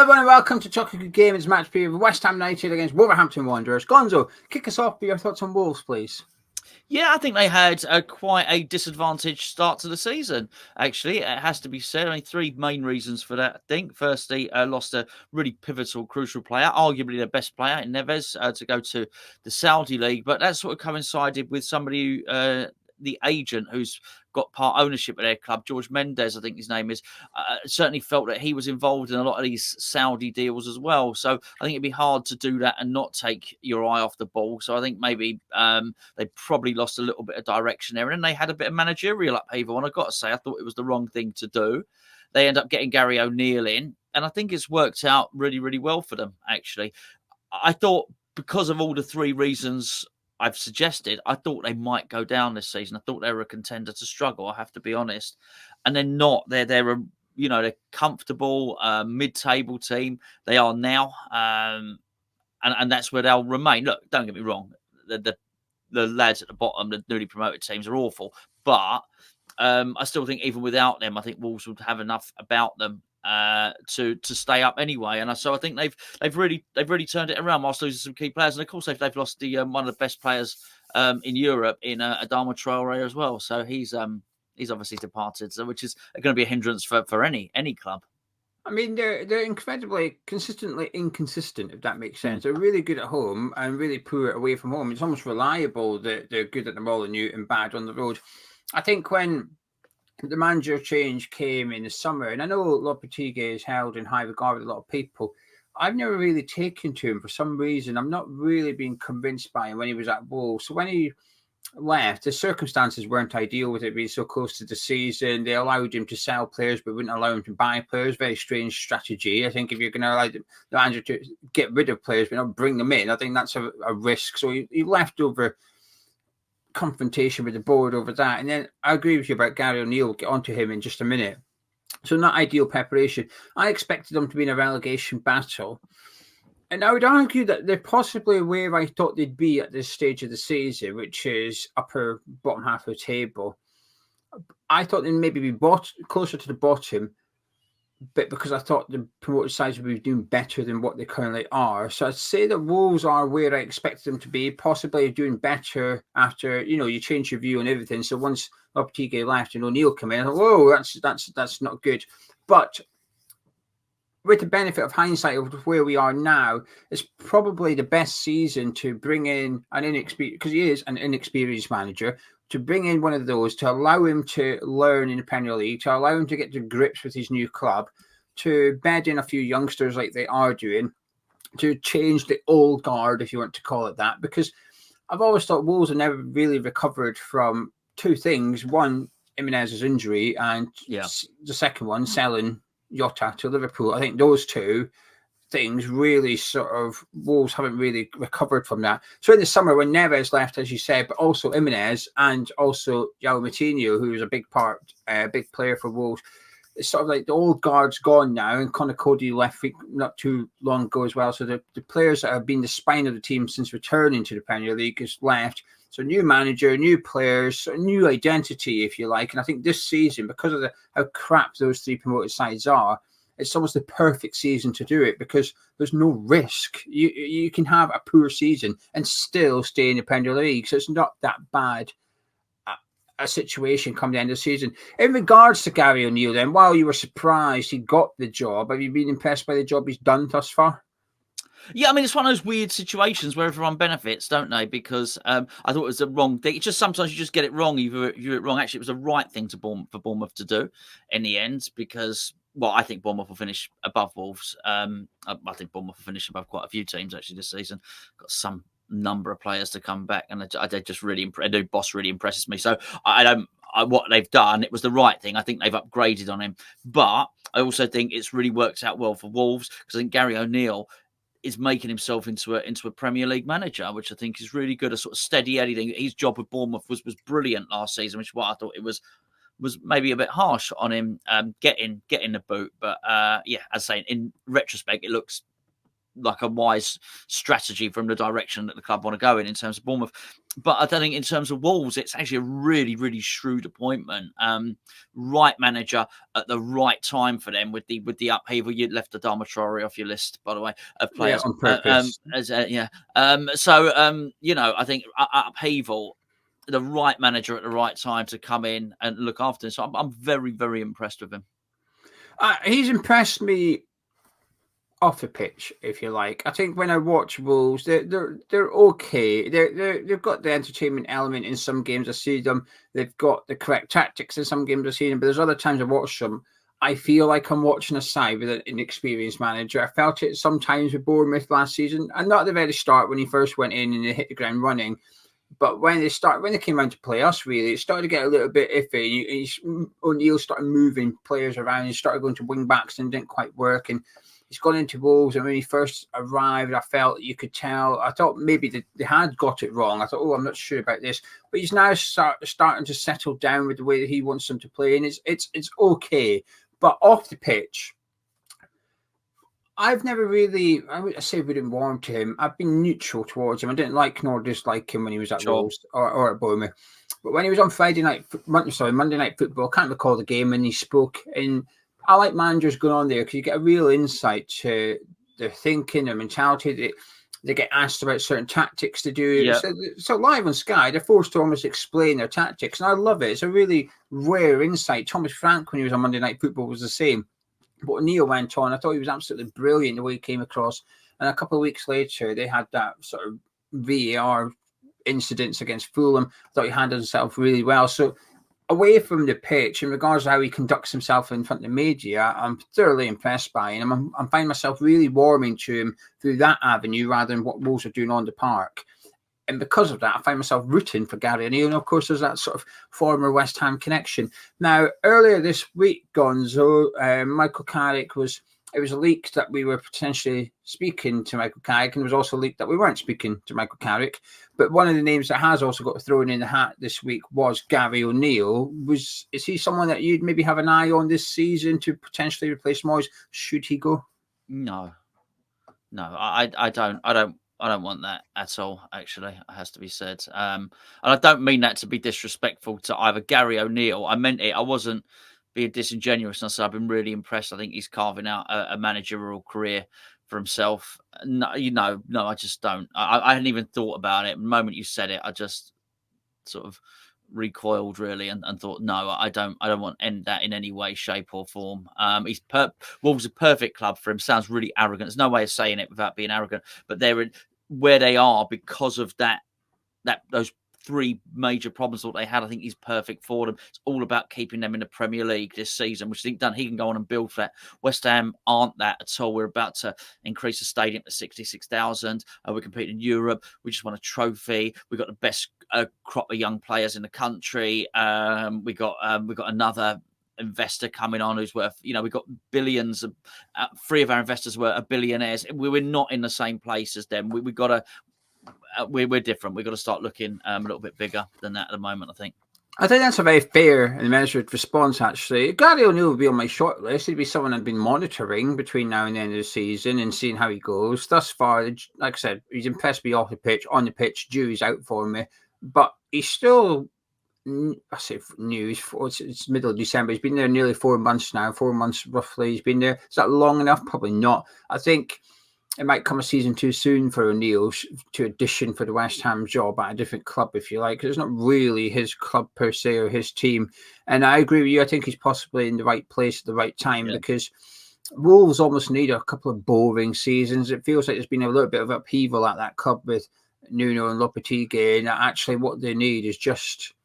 everyone, and welcome to Talking Good Game. It's match preview of West Ham United against Wolverhampton Wanderers. Gonzo, kick us off with your thoughts on Wolves, please. Yeah, I think they had quite a disadvantaged start to the season, actually. It has to be said. Only three main reasons for that, I think. Firstly, lost a really pivotal, crucial player, arguably their best player in Neves, to go to the Saudi League. But that sort of coincided with somebody who, the agent who's got part ownership of their club, George Mendes, I think his name is, certainly felt that he was involved in a lot of these Saudi deals as well. So I think it'd be hard to do that and not take your eye off the ball. So I think maybe they probably lost a little bit of direction there. And then they had a bit of managerial upheaval. And I've got to say, I thought it was the wrong thing to do. They end up getting Gary O'Neill in. And I think it's worked out really, really well for them, actually. I thought because of all the three reasons I've suggested, I thought they might go down this season. I thought they were a contender to struggle, I have to be honest. And they're not. They're a, they're comfortable mid-table team. They are now. And that's where they'll remain. Look, don't get me wrong. The lads at the bottom, the newly promoted teams, are awful. But I still think even without them, I think Wolves would have enough about them to stay up anyway. And so I think they've really turned it around whilst losing some key players. And of course they've lost the one of the best players in Europe in Adama Traore as well. So he's obviously departed, so which is going to be a hindrance for any club. I mean, they're incredibly consistently inconsistent, if that makes sense. They're really good at home and really poor away from home. It's almost reliable that they're good at the Molineux and bad on the road. I think when the manager change came in the summer, and I know Lopetegui is held in high regard with a lot of people. I've never really taken to him for some reason. I'm not really being convinced by him when he was at Wolves. So when he left, the circumstances weren't ideal with it being so close to the season. They allowed him to sell players, but wouldn't allow him to buy players. Very strange strategy. I think if you're going to allow the manager to get rid of players but not bring them in, I think that's a risk. So he left over confrontation with the board over that. And then I agree with you about Gary O'Neill. We'll get onto him in just a minute. So not ideal preparation. I expected them to be in a relegation battle. And I would argue that they're possibly where I thought they'd be at this stage of the season, which is upper bottom half of the table. I thought they'd maybe be closer to the bottom, but because I thought the promoted sides would be doing better than what they currently are. So I'd say that Wolves are where I expected them to be, possibly doing better after, you change your view on everything. So once Lopetegui left and O'Neill came in, I thought, whoa, that's not good. But with the benefit of hindsight of where we are now, it's probably the best season to bring in an inexperienced, because he is an inexperienced manager, to bring in one of those, to allow him to learn in the Premier League, to allow him to get to grips with his new club, to bed in a few youngsters like they are doing, to change the old guard, if you want to call it that. Because I've always thought Wolves have never really recovered from two things. One, Jimenez's injury, and the second one, selling Jota to Liverpool. I think those two things really Wolves haven't really recovered from that. So in the summer when Neves left, as you said, but also Jimenez and also João Moutinho, who was a big player for Wolves, it's sort of like the old guard's gone now, and Conor Cody left not too long ago as well. So the players that have been the spine of the team since returning to the Premier League has left. So new manager, new players, new identity, if you like. And I think this season, because of how crap those three promoted sides are, it's almost the perfect season to do it because there's no risk. You can have a poor season and still stay in the Premier League. So it's not that bad a situation come the end of the season. In regards to Gary O'Neill, then, while you were surprised he got the job, have you been impressed by the job he's done thus far? Yeah, I mean, it's one of those weird situations where everyone benefits, don't they? Because I thought it was the wrong thing. It's just sometimes you just get it wrong. You do it wrong. Actually, it was the right thing for Bournemouth to do in the end because, well, I think Bournemouth will finish above Wolves. I think Bournemouth will finish above quite a few teams, actually, this season. Got some number of players to come back, and they just really the boss really impresses me. So what they've done, it was the right thing. I think they've upgraded on him, but I also think it's really worked out well for Wolves because I think Gary O'Neill is making himself into a Premier League manager, which I think is really good. A sort of steady Eddie thing. His job with Bournemouth was brilliant last season, which is why I thought it was maybe a bit harsh on him getting the boot. But as I say, in retrospect, it looks like a wise strategy from the direction that the club want to go in terms of Bournemouth. But I don't think in terms of Wolves, it's actually a really, really shrewd appointment. Right manager at the right time for them with the upheaval. You left the Adama Traore off your list, by the way, of players. On purpose. I think upheaval, the right manager at the right time to come in and look after him. So I'm very, very impressed with him. He's impressed me off the pitch, if you like. I think when I watch Wolves, they're okay. They've got the entertainment element in some games. I see them. They've got the correct tactics in some games. I see them, but there's other times I watch them. I feel like I'm watching a side with an inexperienced manager. I felt it sometimes with Bournemouth last season, and not at the very start when he first went in and they hit the ground running. But when they came around to play us, really, it started to get a little bit iffy. O'Neill started moving players around. He started going to wing backs and didn't quite work. And he's gone into Wolves, and when he first arrived, I felt you could tell. I thought maybe they had got it wrong. I thought, I'm not sure about this. But he's now starting to settle down with the way that he wants them to play, and it's okay. But off the pitch, I've never really, I say we didn't warm to him. I've been neutral towards him. I didn't like nor dislike him when he was at Wolves or at Bournemouth. But when he was on Monday Night Football, I can't recall the game, and he spoke. And I like managers going on there because you get a real insight to their thinking, their mentality. They get asked about certain tactics to do. Yeah. So live on Sky, they're forced to almost explain their tactics. And I love it. It's a really rare insight. Thomas Frank, when he was on Monday Night Football, was the same. But O'Neill went on. I thought he was absolutely brilliant the way he came across. And a couple of weeks later, they had that sort of VAR incidents against Fulham. I thought he handled himself really well. So away from the pitch, in regards to how he conducts himself in front of the media, I'm thoroughly impressed by him. I'm finding myself really warming to him through that avenue rather than what Wolves are doing on the park. And because of that, I find myself rooting for Gary O'Neill. And of course, there's that sort of former West Ham connection. Now, earlier this week, Gonzo, Michael Carrick it was leaked that we were potentially speaking to Michael Carrick, and it was also leaked that we weren't speaking to Michael Carrick. But one of the names that has also got thrown in the hat this week was Gary O'Neill. Is he someone that you'd maybe have an eye on this season to potentially replace Moyes? Should he go? No, I don't want that at all, actually, it has to be said. And I don't mean that to be disrespectful to either Gary O'Neill. I meant it. I wasn't being disingenuous. And so I've been really impressed. I think he's carving out a managerial career for himself. No, I just don't. I hadn't even thought about it. The moment you said it, I just sort of recoiled really and thought, no, I don't want that in any way, shape or form. Wolves a perfect club for him. Sounds really arrogant. There's no way of saying it without being arrogant, but they're where they are because of those three major problems that they had. I think he's perfect for them. It's all about keeping them in the Premier League this season, which I think he can go on and build for that. West Ham aren't that at all. We're about to increase the stadium to 66,000. We're competing in Europe. We just won a trophy. We've got the best crop of young players in the country. We got another investor coming on who's worth, we've got billions. Three of our investors were billionaires. We're not in the same place as them. We've got to. We're different. We've got to start looking a little bit bigger than that at the moment, I think. I think that's a very fair and measured response, actually. Gary O'Neill would be on my short list. He'd be someone I'd been monitoring between now and the end of the season and seeing how he goes. Thus far, like I said, he's impressed me off the pitch. On the pitch, Dewey's out for me. But he's still, I say new, it's middle of December. He's been there nearly 4 months now, 4 months roughly. He's been there. Is that long enough? Probably not. I think it might come a season too soon for O'Neill to audition for the West Ham job at a different club, if you like, because it's not really his club per se or his team. And I agree with you. I think he's possibly in the right place at the right time because Wolves almost need a couple of boring seasons. It feels like there's been a little bit of upheaval at that club with Nuno and Lopetegui, and actually what they need is just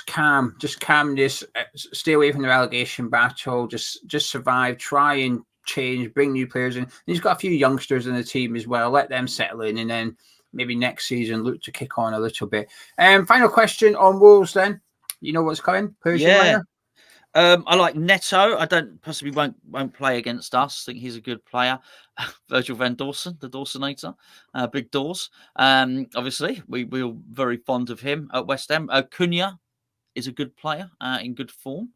calmness, stay away from the relegation battle, just survive, try and change, bring new players in. And he's got a few youngsters in the team as well. Let them settle in, and then maybe next season look to kick on a little bit. Final question on Wolves then. You know what's coming? Persian I like Neto. I won't play against us. I think he's a good player. Virgil van Dawson, the Dawsonator, big doors. Obviously, we're very fond of him at West Ham. Cunha is a good player in good form.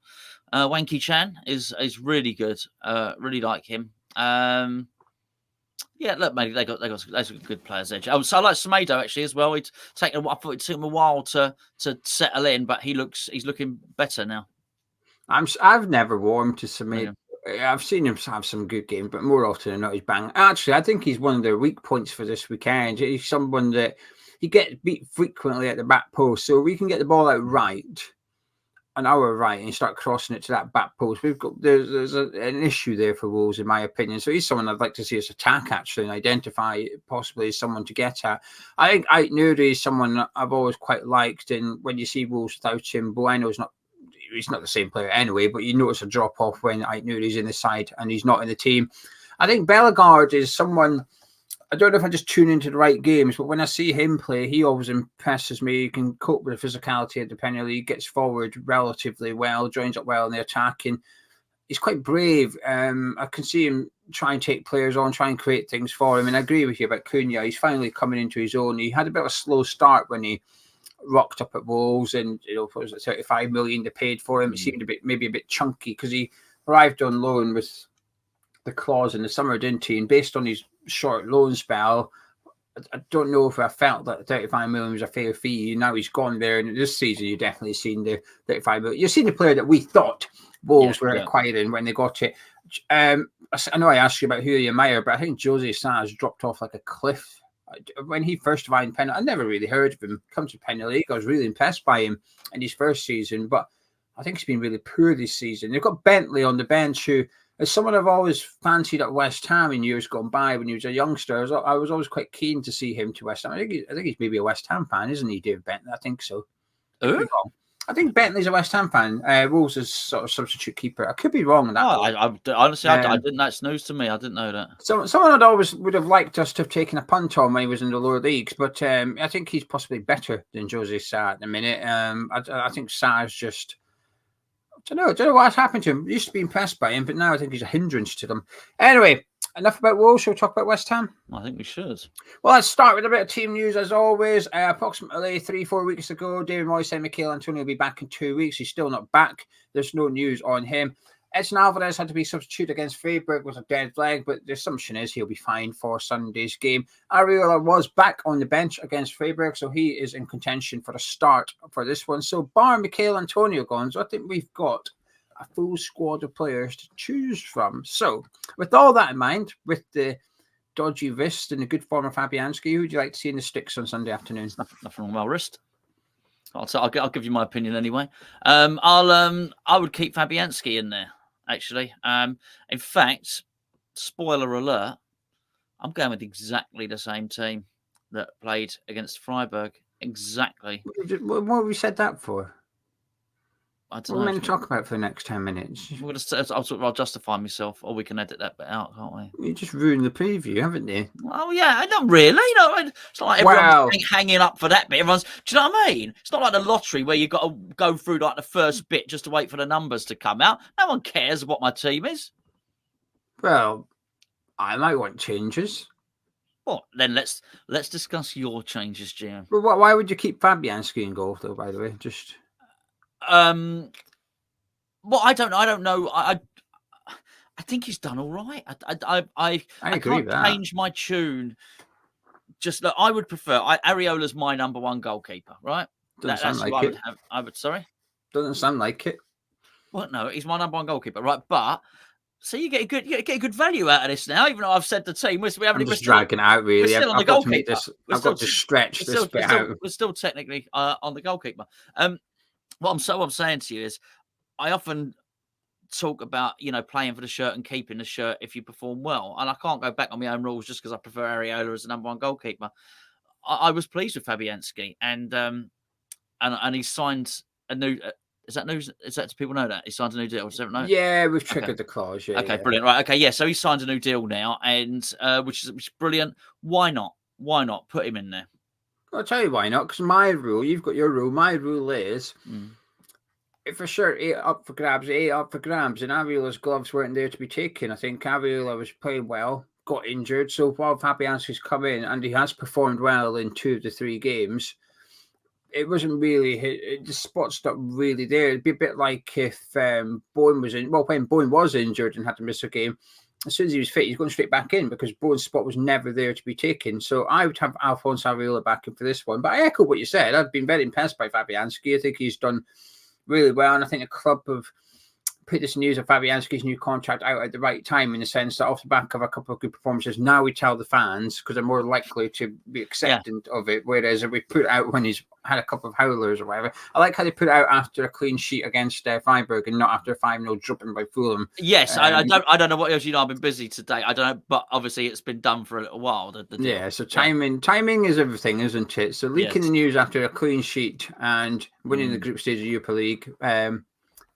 Wanky Chan is really good. Really like him. Yeah, look, mate, they got some good players there. Oh, so I like Semedo actually as well. I thought it took him a while to settle in, but he's looking better now. I've never warmed to Semedo. Yeah. I've seen him have some good games, but more often than not, he's bang. Actually, I think he's one of their weak points for this weekend. He's someone that he gets beat frequently at the back post, so we can get the ball out right, an hour right, and start crossing it to that back post. There's an issue there for Wolves, in my opinion. So he's someone I'd like to see us attack actually and identify possibly as someone to get at. I think Ait-Nouri is someone I've always quite liked, and when you see Wolves without him, he's not the same player anyway, but you notice a drop off when Ait-Nouri's in the side and he's not in the team. I think Bellegarde is someone, I don't know if I just tune into the right games, but when I see him play, he always impresses me. He can cope with the physicality of the Premier League, gets forward relatively well, joins up well in the attack, and he's quite brave. I can see him try and take players on, try and create things for him. And I agree with you about Cunha. He's finally coming into his own. He had a bit of a slow start when he rocked up at Wolves, and what was it, 35 million they paid for him. It seemed maybe a bit chunky because he arrived on loan with the clause in the summer, didn't he? And based on his short loan spell, I don't know if I felt that 35 million was a fair fee. Now he's gone there, and this season you've definitely seen the 35 million. You've seen the player that we thought Wolves were acquiring when they got it. I know I asked you about who you admire, but I think Jose Saz dropped off like a cliff. When he first arrived in Premier, I never really heard of him. Come to Premier League, I was really impressed by him in his first season, but I think he's been really poor this season. They've got Bentley on the bench, who is someone I've always fancied at West Ham in years gone by when he was a youngster. I was always quite keen to see him to West Ham. I think he's maybe a West Ham fan, isn't he, David Bentley? I think so. I think Bentley's a West Ham fan. Wolves is sort of substitute keeper. I could be wrong on that. Honestly, I didn't. That's news to me. I didn't know that. Someone I'd always would have liked us to have taken a punt on when he was in the lower leagues, but I think he's possibly better than Jose Sa at the minute. I think Sa's just, I don't know what's happened to him. I used to be impressed by him, but now I think he's a hindrance to them. Anyway, enough about Wolves. Shall we talk about West Ham? I think we should. Well, let's start with a bit of team news as always. Approximately 3-4 weeks ago, David Moyes said Mikel Antonio will be back in 2 weeks. He's still not back. There's no news on him. Edson Alvarez had to be substituted against Freiburg with a dead leg, but the assumption is he'll be fine for Sunday's game. Areola was back on the bench against Freiburg, so he is in contention for a start for this one. So bar Mikel Antonio Gonzo, I think we've got a full squad of players to choose from. So with all that in mind, with the dodgy wrist and the good form of Fabianski, who would you like to see in the sticks on Sunday afternoon? Nothing wrong with my wrist. I'll give you my opinion anyway. I would keep Fabianski in there, actually. In fact, spoiler alert, I'm going with exactly the same team that played against Freiburg. Exactly. What have we said that for? I don't know. We're meant to talk about for the next 10 minutes. I'll justify myself, or we can edit that bit out, can't we? You just ruined the preview, haven't you? Oh yeah, not really. It's not like everyone's hanging up for that bit. Do you know what I mean? It's not like the lottery where you've got to go through like the first bit just to wait for the numbers to come out. No one cares what my team is. Well, I might want changes. Well, then let's discuss your changes, Jim. Well, why would you keep Fabianski in goal, though? By the way, just. Well, I don't know. I think he's done all right. I agree with that. Change my tune. Just look, I would prefer. Areola's my number one goalkeeper, right? Doesn't sound like it. Sorry. Doesn't sound like it. Well, no, he's my number one goalkeeper, right? But so you get a good value out of this now, even though I've said the team. We haven't. I'm just dragging it out, really. We're still on the goalkeeper. I've got to stretch this bit out. We're still technically on the goalkeeper. What I'm saying to you is, I often talk about, playing for the shirt and keeping the shirt if you perform well. And I can't go back on my own rules just because I prefer Areola as the number one goalkeeper. I was pleased with Fabianski, and he signed a new. Is that news? Is that, do people know that he signed a new deal? Does everyone know? Yeah, we've triggered the clause. Yeah, okay, brilliant. Right, okay, yeah. So he signed a new deal now, and which is brilliant. Why not? Why not put him in there? I'll tell you why not. Because my rule, you've got your rule. My rule is, if a shirt ate up for grabs, it ate up for grabs, and Areola's gloves weren't there to be taken. I think Areola was playing well, got injured. So while Fabianski's come in, and he has performed well in 2 of the 3 games, it wasn't really, the spot's not really there. It'd be a bit like if Bowen was in, well, when Bowen was injured and had to miss a game, as soon as he was fit, he's going straight back in because Bowen's spot was never there to be taken. So I would have Alphonse Areola back in for this one. But I echo what you said. I've been very impressed by Fabianski. I think he's done really well, and I think the club have put this news of Fabianski's new contract out at the right time, in the sense that off the back of a couple of good performances, now we tell the fans because they're more likely to be acceptant of it. Whereas if we put it out when he's had a couple of howlers or whatever, I like how they put it out after a clean sheet against Freiburg and not after a 5-0 dropping by Fulham. Yes, I don't know what else. I've been busy today. I don't know, but obviously it's been done for a little while. So timing is everything, isn't it? So leaking the news after a clean sheet and winning the group stage of Europa League.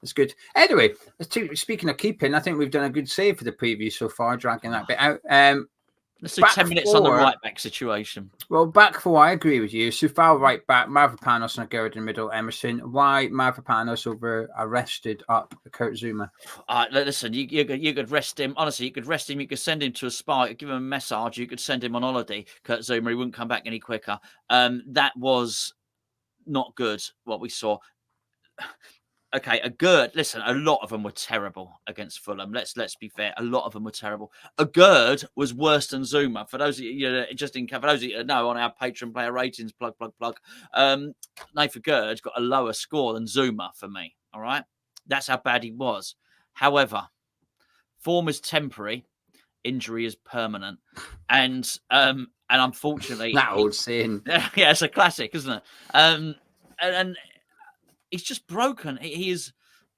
It's good. Anyway, speaking of keeping, I think we've done a good save for the preview so far, dragging that bit out. Let's do 10 minutes on the right back situation. Well, back four, I agree with you. Sufal right back, Mavropanos and Gerrard in the middle, Emerson. Why Mavropanos over a rested up Kurt Zouma? Listen, you could rest him. Honestly, you could rest him. You could send him to a spa, give him a massage. You could send him on holiday. Kurt Zouma, he wouldn't come back any quicker. That was not good, what we saw. Okay, listen, a lot of them were terrible against Fulham. Let's be fair. A lot of them were terrible. Gerd was worse than Zouma. For those of you, for those of you that know, on our Patreon player ratings, plug. Nathan Gerd got a lower score than Zouma for me. All right, that's how bad he was. However, form is temporary, injury is permanent, and unfortunately, that old saying. Yeah, it's a classic, isn't it? And he's just broken. He's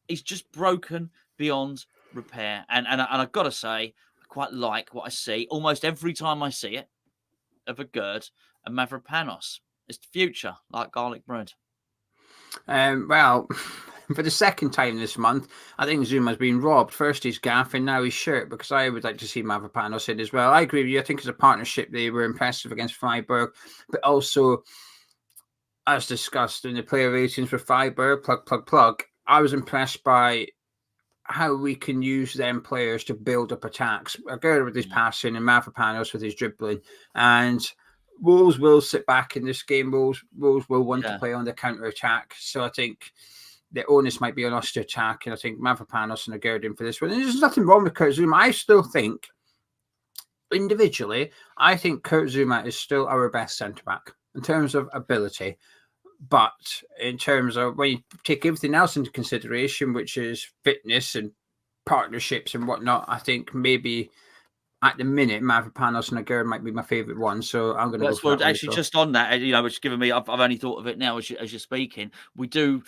just broken beyond repair. And I've got to say, I quite like what I see almost every time I see it of a Gerd and Mavropanos. It's the future, like garlic bread. Well, for the second time this month, I think Zouma's been robbed. First his gaff and now his shirt, because I would like to see Mavropanos in as well. I agree with you. I think as a partnership, they were impressive against Freiburg, but also, as discussed in the player ratings for Freiburg, plug. I was impressed by how we can use them players to build up attacks. Aguero with his passing and Mavropanos with his dribbling. And Wolves will sit back in this game. Wolves will want to play on the counter-attack. So I think the onus might be on us to attack. And I think Mavropanos and Aguero in for this one. And there's nothing wrong with Kurt Zouma. I still think, individually, I think Kurt Zouma is still our best centre-back in terms of ability. But in terms of when you take everything else into consideration, which is fitness and partnerships and whatnot, I think maybe at the minute Mavropanos and Aguero might be my favourite one. So I'm going to go for that. Actually, just on that, which is giving me, I've only thought of it now as you're speaking. We do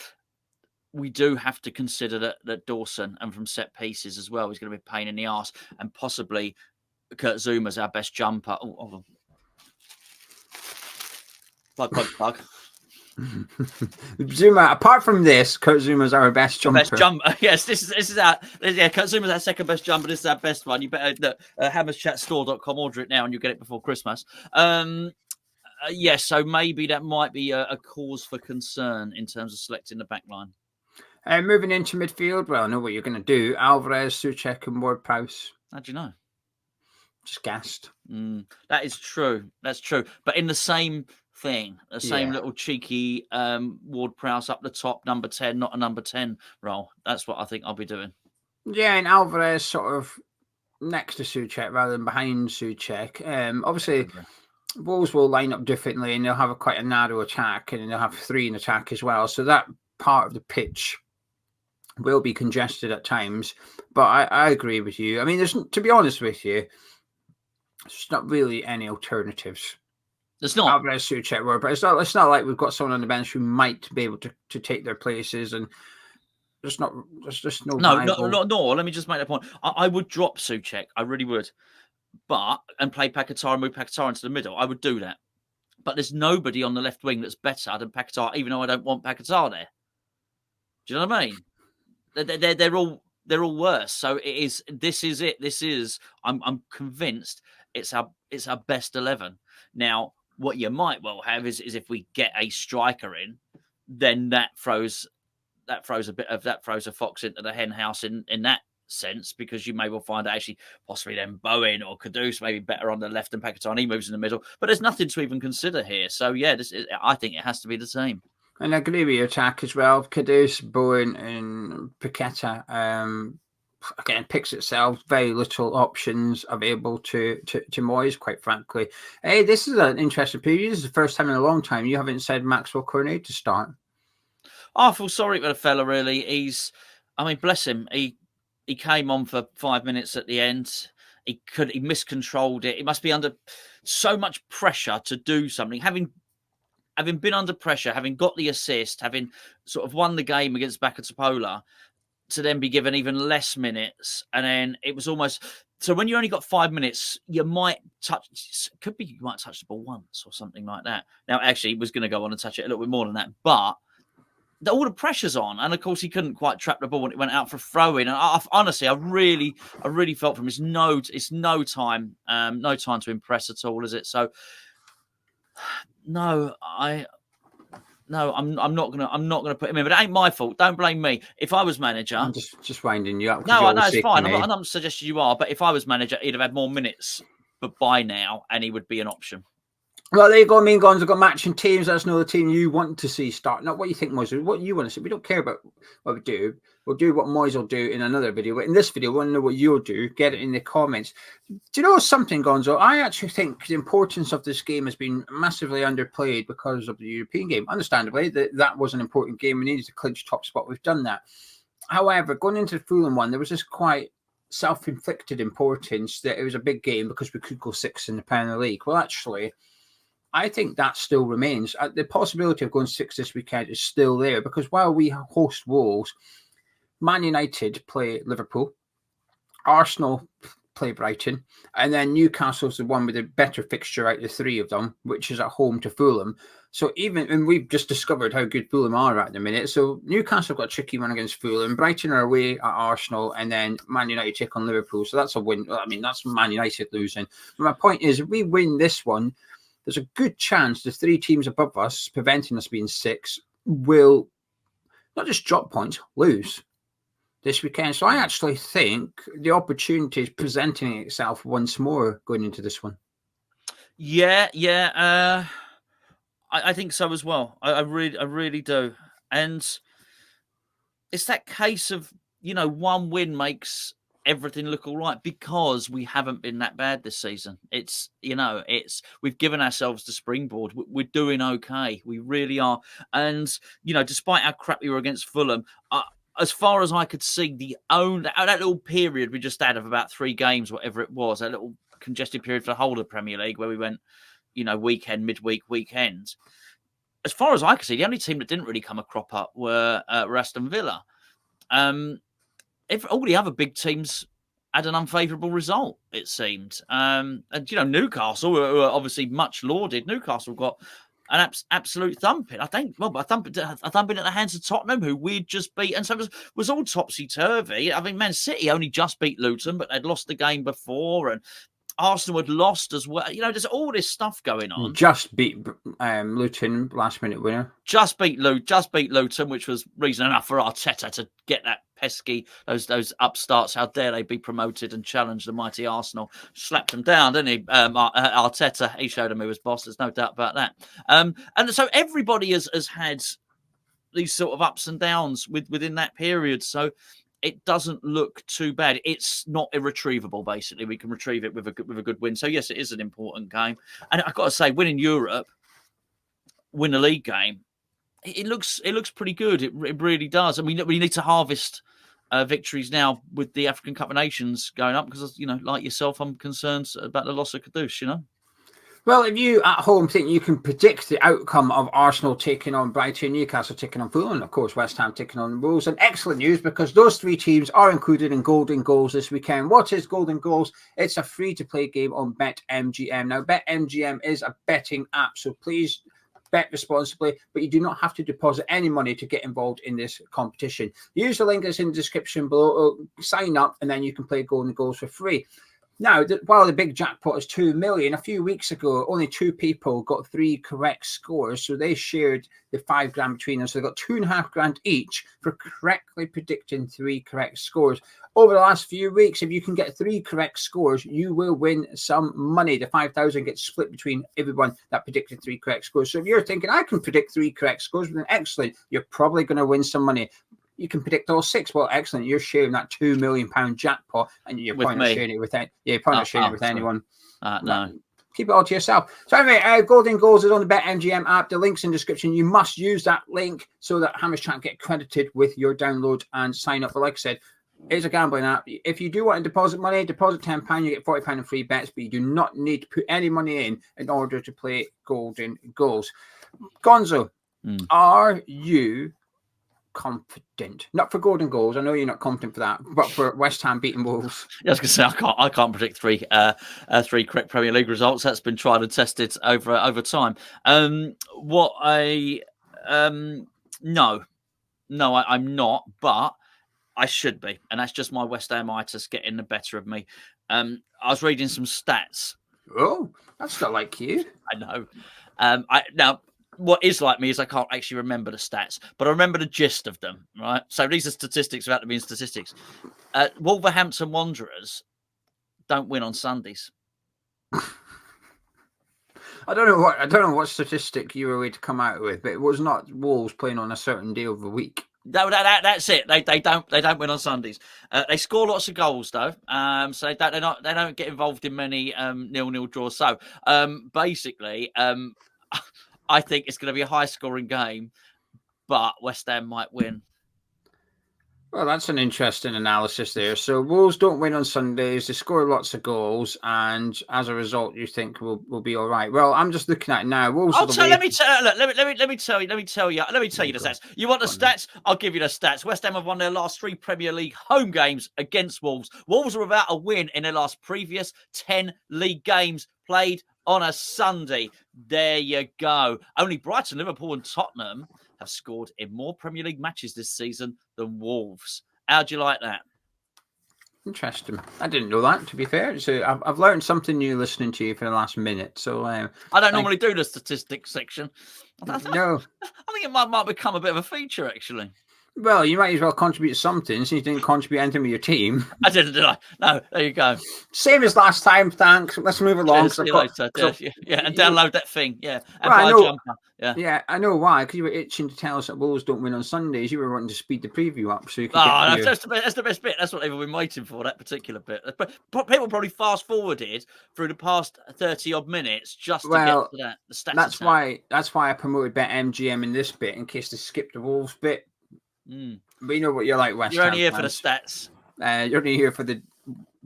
have to consider that Dawson, and from set pieces as well, is going to be a pain in the arse, and possibly Kurt Zouma's our best jumper. Oh, plug. Zouma, apart from this, Kurt Zouma's our best jumper. Yes, this is our Kurt Zouma's our second best jumper. This is our best one. You better hammerschatstore.com, order it now and you'll get it before Christmas. So maybe that might be a cause for concern in terms of selecting the back line. Moving into midfield, well, I know what you're going to do. Alvarez, Souček and Ward-Prowse. How do you know? Just gassed. That is true. That's true. But in the same thing, the same little cheeky Ward-Prowse up the top, number 10, not a number 10 role. That's what I think I'll be doing. Yeah, and Alvarez sort of next to Souček rather than behind Souček. Obviously, Wolves will line up differently and they'll have quite a narrow attack and they'll have three in attack as well. So that part of the pitch will be congested at times. But I agree with you. I mean, to be honest with you, there's not really any alternatives. It's not. Alvarez, Souček, but it's not like we've got someone on the bench who might be able to take their places, and there's just no. No. Let me just make that point. I would drop Souček. I really would, and play Paqueta and move Paqueta into the middle. I would do that, but there's nobody on the left wing that's better than Paqueta, even though I don't want Paqueta there. Do you know what I mean? They're all worse. So it is. This is it. This is. I'm convinced it's our best 11 now. What you might well have is if we get a striker in, then that throws a fox into the hen house in that sense, because you may well find actually possibly then Bowen or Kudus maybe better on the left than Paqueta, and he moves in the middle. But there's nothing to even consider here. So yeah, I think it has to be the same. And I agree with your attack as well. Kudus, Bowen, and Paqueta. again, picks itself. Very little options available to Moyes, quite frankly. Hey, this is an interesting period. This is the first time in a long time you haven't said Maxwell Cornet to start. I feel sorry for the fella, really. Bless him. He came on for 5 minutes at the end. He miscontrolled it. He must be under so much pressure to do something. Having been under pressure, having got the assist, having sort of won the game against Paqueta, to then be given even less minutes. And then it was almost... So when you only got 5 minutes, you might touch the ball once or something like that. Now, actually, he was going to go on and touch it a little bit more than that. But all the pressure's on. And, of course, he couldn't quite trap the ball when it went out for a throw-in. And honestly, I really felt from him, it's no time to impress at all, is it? So, no, I'm not gonna put him in, but it ain't my fault. Don't blame me. If I was manager, I'm just winding you up. No, I know it's fine. I'm not suggesting you are, but if I was manager, he'd have had more minutes, but by now, and he would be an option. Well, there you go. Me and Gonzo got matching teams. Let us know the team you want to see start. Not what you think, Moyes. What you want to see. We don't care about what we do. We'll do what Moyes will do in another video. But in this video, we want to know what you'll do. Get it in the comments. Do you know something, Gonzo? I actually think the importance of this game has been massively underplayed because of the European game. Understandably, that was an important game. We needed to clinch top spot. We've done that. However, going into the Fulham one, there was this quite self-inflicted importance that it was a big game because we could go 6 in the Premier League. Well, actually, I think that still remains. The possibility of going 6 this weekend is still there because while we host Wolves, Man United play Liverpool, Arsenal play Brighton, and then Newcastle's the one with a better fixture out of the 3 of them, which is at home to Fulham. So and we've just discovered how good Fulham are at the minute. So Newcastle got a tricky one against Fulham, Brighton are away at Arsenal, and then Man United take on Liverpool. So that's a win. I mean, that's Man United losing. But my point is, if we win this one, there's a good chance the 3 teams above us, preventing us being 6, will not just drop points, lose this weekend. So I actually think the opportunity is presenting itself once more going into this one. Yeah. I think so as well. I really do. And it's that case of, one win makes everything look all right because we haven't been that bad this season. We've given ourselves the springboard. We're doing okay. We really are. And, despite how crap we were against Fulham, as far as I could see, that little period we just had of about 3 games, whatever it was, that little congested period for the whole of the Premier League where we went, weekend, midweek, weekend. As far as I could see, the only team that didn't really come a crop up were Aston Villa. All the other big teams had an unfavourable result, it seemed. And, Newcastle, who are obviously much lauded, Newcastle got an absolute thumping. I think, a thumping at the hands of Tottenham, who we'd just beat. And so it was all topsy-turvy. I mean, Man City only just beat Luton, but they'd lost the game before. And Arsenal had lost as well. There's all this stuff going on. Just beat Luton, last-minute winner. Just beat Luton, which was reason enough for Arteta to get that pesky, those upstarts. How dare they be promoted and challenge the mighty Arsenal? Slapped them down, didn't he? Arteta, he showed them who was boss. There's no doubt about that. And so everybody has had these sort of ups and downs within that period. So it doesn't look too bad. It's not irretrievable, basically. We can retrieve it with a good win. So, yes, it is an important game. And I've got to say, winning Europe, win a league game, it looks pretty good. It really does. And we need to harvest victories now with the African Cup of Nations going up because, like yourself, I'm concerned about the loss of Kudus, Well, if you at home think you can predict the outcome of Arsenal taking on Brighton, Newcastle taking on Fulham, and of course West Ham taking on Wolves, and excellent news because those 3 teams are included in Golden Goals this weekend. What is Golden Goals? It's a free-to-play game on BetMGM. Now, BetMGM is a betting app, so please bet responsibly, but you do not have to deposit any money to get involved in this competition. Use the link that's in the description below, sign up, and then you can play Golden Goals for free. Now, while the big jackpot is 2 million, a few weeks ago, only 2 people got 3 correct scores. So they shared the $5,000 between them. So they got $2,500 each for correctly predicting 3 correct scores. Over the last few weeks, if you can get 3 correct scores, you will win some money. The 5,000 gets split between everyone that predicted 3 correct scores. So if you're thinking, I can predict 3 correct scores, then excellent. You're probably going to win some money. you can predict all 6. Well, excellent. You're sharing that £2 million jackpot, and you're probably not sharing it with anyone. No. Keep it all to yourself. So anyway, Golden Goals is on the BetMGM app. The link's in the description. You must use that link so that Hammers Chat get credited with your download and sign up. But like I said, it's a gambling app. If you do want to deposit money, deposit £10, you get £40 in free bets, but you do not need to put any money in order to play Golden Goals. Gonzo, are you confident? Not for Golden Goals. I know you're not confident for that, but for West Ham beating Wolves. I was going to say I can't predict three correct Premier League results. That's been tried and tested over time. I'm not, but I should be, and that's just my West Hamitis getting the better of me. I was reading some stats. Oh, that's not like you. I know. Now, what is like me is I can't actually remember the stats, but I remember the gist of them, right? So these are statistics without them being statistics. Wolverhampton Wanderers don't win on Sundays. I don't know what statistic you were going to come out with, but it was not Wolves playing on a certain day of the week. No, that's it. They don't win on Sundays. They score lots of goals though, so they don't get involved in many 0-0 draws. So basically, I think it's going to be a high-scoring game, but West Ham might win. Well, that's an interesting analysis there. So Wolves don't win on Sundays. They score lots of goals, and as a result, you think we'll be all right. Well, I'm just looking at it now. Wolves. Let me tell you the stats. You want the stats? I'll give you the stats. West Ham have won their last 3 Premier League home games against Wolves. Wolves are without a win in their last previous 10 league games played on a Sunday. There you go. Only Brighton, Liverpool, and Tottenham have scored in more Premier League matches this season than Wolves. How do you like that? Interesting. I didn't know that, to be fair. So I've learned something new listening to you for the last minute. So I don't normally do the statistics section. No. I think it might become a bit of a feature, actually. Well, you might as well contribute something since you didn't contribute anything with your team. I didn't, did I? No, there you go. Same as last time, thanks. Let's move along. And download that thing. Yeah. And buy a jumper. Yeah, I know why. Because you were itching to tell us that Wolves don't win on Sundays. You were wanting to speed the preview up so you could that's the best bit. That's what they've been waiting for, that particular bit. But people probably fast-forwarded through the past 30-odd minutes just to get to that. The stats that's why I promoted BetMGM in this bit in case they skipped the Wolves bit. But you know what you're like, West Ham. You're only here for the stats. You're only here for the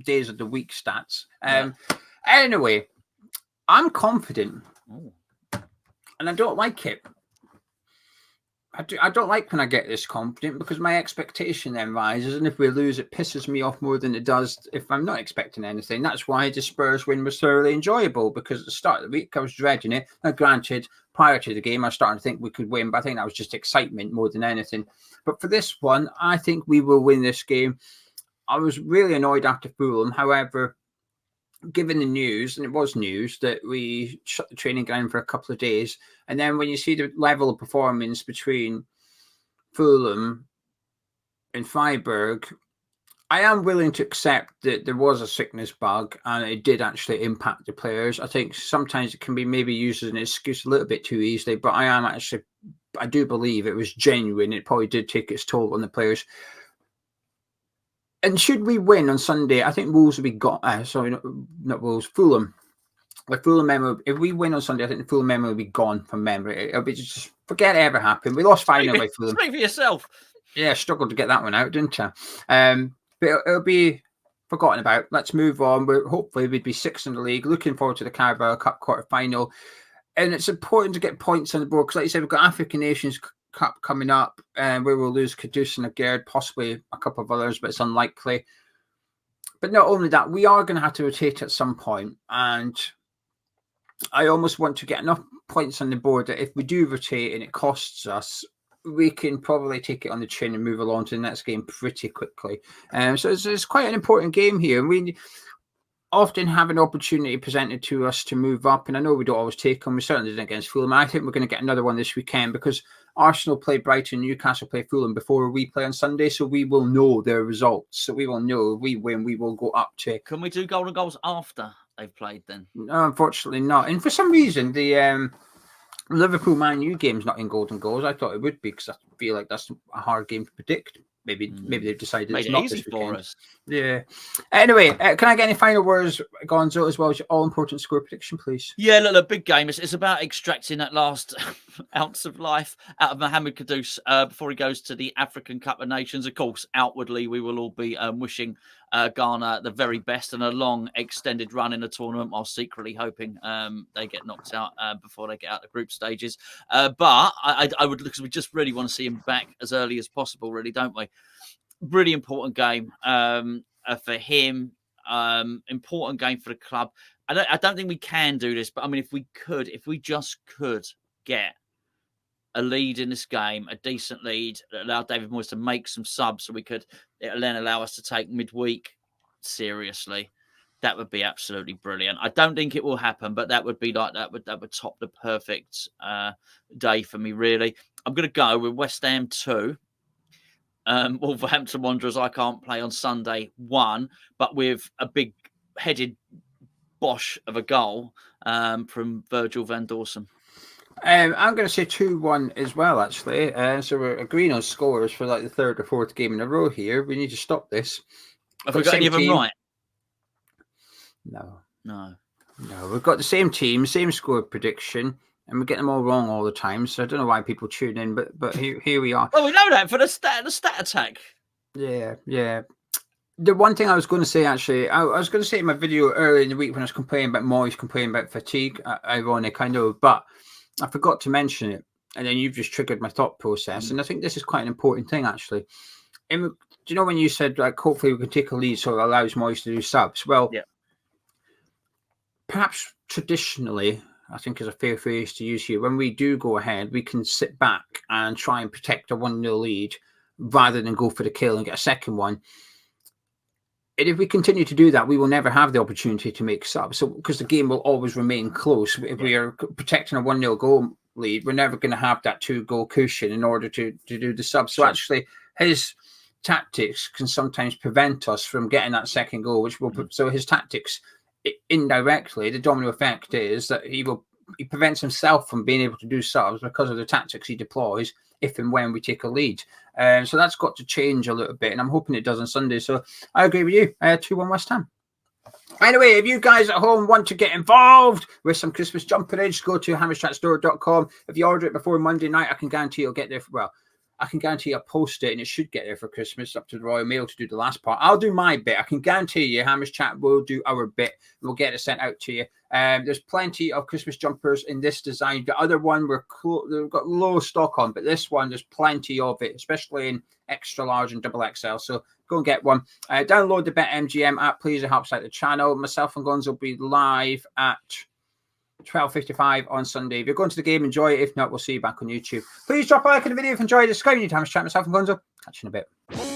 days of the week stats. Anyway, I'm confident, and I don't like it. I don't like when I get this confident because my expectation then rises, and if we lose, it pisses me off more than it does if I'm not expecting anything. That's why the Spurs win was thoroughly enjoyable, because at the start of the week I was dreading it. Now, granted, prior to the game I was starting to think we could win, but I think that was just excitement more than anything. But for this one, I think we will win this game. I was really annoyed after Fulham. However, given the news, and it was news, that we shut the training ground for a couple of days, and then when you see the level of performance between Fulham and Freiburg, I am willing to accept that there was a sickness bug and it did actually impact the players. I think sometimes it can be maybe used as an excuse a little bit too easily, but I do believe it was genuine. It probably did take its toll on the players. And should we win on Sunday, I think Wolves will be gone. Not Wolves, Fulham. Like Fulham memory, if we win on Sunday, I think the Fulham memory will be gone from memory. It'll be just forget it ever happened. We lost 5-0 by Fulham. Speak for yourself. Yeah, struggled to get that one out, didn't I? But it'll be forgotten about. Let's move on. Hopefully we'd be 6th in the league. Looking forward to the Carabao Cup quarter-final. And it's important to get points on the board because, like you said, we've got African Nations Cup coming up, where we'll lose Kudus and Agerd, possibly a couple of others, but it's unlikely. But not only that, we are going to have to rotate at some point, and I almost want to get enough points on the board that if we do rotate and it costs us, we can probably take it on the chin and move along to the next game pretty quickly. So it's quite an important game here, and we often have an opportunity presented to us to move up, and I know we don't always take them. We certainly didn't against Fulham. I think we're going to get another one this weekend because Arsenal play Brighton, Newcastle play Fulham before we play on Sunday, so we will know their results. So we will know if we win, we will go up to. Can we do golden goals after they've played then? No, unfortunately not. And for some reason, the Liverpool Man U game's not in golden goals. I thought it would be because I feel like that's a hard game to predict. Maybe they've decided Made it's it not easy this for weekend. us. Yeah. Anyway, can I get any final words, Gonzo, as well as your all-important score prediction, please? Yeah, look, big game. It's about extracting that last ounce of life out of Mohammed Kudus before he goes to the African Cup of Nations. Of course, outwardly, we will all be wishing Ghana the very best and a long, extended run in the tournament, while secretly hoping they get knocked out before they get out the group stages. But I would, because we just really want to see him back as early as possible, really, don't we? Really important game for him. Important game for the club. I don't think we can do this, but I mean, if we just could get a lead in this game, a decent lead, that allowed David Moyes to make some subs, so it'll then allow us to take midweek seriously. That would be absolutely brilliant. I don't think it will happen, but that would be like that would top the perfect day for me, really. I'm going to go with West Ham 2. Wolverhampton Wanderers, I can't play on Sunday 1, but with a big headed bosh of a goal from Virgil van Dawson. I'm going to say 2-1 as well, actually. So we're agreeing on scores for like the third or fourth game in a row here. We need to stop this. Have we got any of them right? No. We've got the same team, same score prediction, and we get them all wrong all the time. So I don't know why people tune in, but here we are. Well, we know that for the stat attack. Yeah. The one thing I was going to say, actually, I was going to say in my video earlier in the week when I was complaining about Moyes, complaining about fatigue, ironic, I know, but I forgot to mention it. And then you've just triggered my thought process. And I think this is quite an important thing, actually. Do you know when you said, like, hopefully we can take a lead so it allows Moyes to do subs? Well, yeah. Perhaps traditionally, I think is a fair phrase to use here, when we do go ahead, we can sit back and try and protect a 1-0 lead rather than go for the kill and get a second one. And if we continue to do that, we will never have the opportunity to make subs. So, because the game will always remain close. If we are protecting a 1-0 goal lead, we're never going to have that 2-goal cushion in order to do the subs. So actually, his tactics can sometimes prevent us from getting that second goal, which will. So his tactics, indirectly, the domino effect is that he prevents himself from being able to do subs because of the tactics he deploys if and when we take a lead. So that's got to change a little bit, and I'm hoping it does on Sunday. So I agree with you. 2-1 West Ham. Anyway, if you guys at home want to get involved with some Christmas jumperage, go to hammerchatstore.com. If you order it before Monday night, I can guarantee it'll get there. I can guarantee I'll post it and it should get there for Christmas. Up to the Royal Mail to do the last part. I'll do my bit. I can guarantee you Hammers Chat will do our bit. We'll get it sent out to you. There's plenty of Christmas jumpers in this design. The other one we've got low stock on, but this one there's plenty of it, especially in extra large and double XL. So go and get one. Download the BetMGM app, please. It helps out the channel. Myself and Gonzo will be live at 12:55 on Sunday. If you're going to the game, enjoy it. If not, we'll see you back on YouTube. Please drop a like on the video if you enjoyed it. Subscribe to Hammers Chat. Myself and Gonzo. Catch you in a bit.